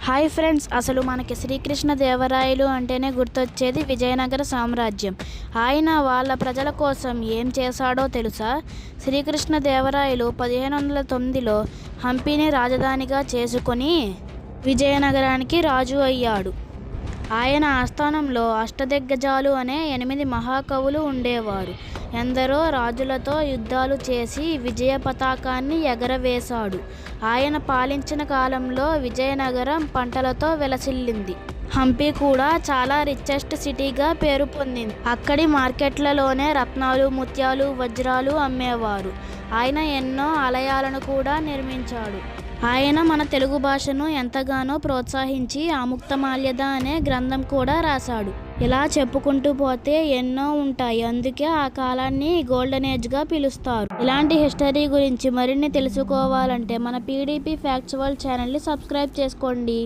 Hi friends, అసలు మనకి శ్రీకృష్ణ దేవరాయలు అంటేనే గుర్తొచ్చేది విజయనగర సామ్రాజ్యం. ఆయన వాళ్ళ ప్రజల కోసం ఏం చేశాడో తెలుసా? శ్రీకృష్ణ దేవరాయలు 1509లో హంపీని రాజధానిగా చేసుకొని విజయనగరానికి రాజు అయ్యాడు. ఆయన ఆస్థానంలో అష్టదిగ్గజాలు అనే 8 మహాకవులు ఉండేవారు. ఎందరో రాజులతో యుద్ధాలు చేసి విజయ పతాకాన్ని ఎగరవేశాడు. ఆయన పాలించిన కాలంలో విజయనగరం పంటలతో విలసిల్లింది. హంపి కూడా చాలా రిచెస్ట్ సిటీగా పేరు పొందింది. అక్కడి మార్కెట్లలోనే రత్నాలు, ముత్యాలు, వజ్రాలు అమ్మేవారు. ఆయన ఎన్నో ఆలయాలను కూడా నిర్మించాడు. ఆయన మన తెలుగు భాషను ఎంతగానో ప్రోత్సహించి ఆముక్తమాల్యద అనే గ్రంథం కూడా రాశాడు. ఇలా చెప్పుకుంటూ పోతే ఎన్నో ఉంటాయి. అందుకే ఆ కాలాన్ని గోల్డెన్ ఏజ్గా పిలుస్తారు. ఇలాంటి హిస్టరీ గురించి మరిన్ని తెలుసుకోవాలంటే మన PDP ఫ్యాక్ట్స్ వరల్డ్ ఛానల్ని సబ్స్క్రైబ్ చేసుకోండి.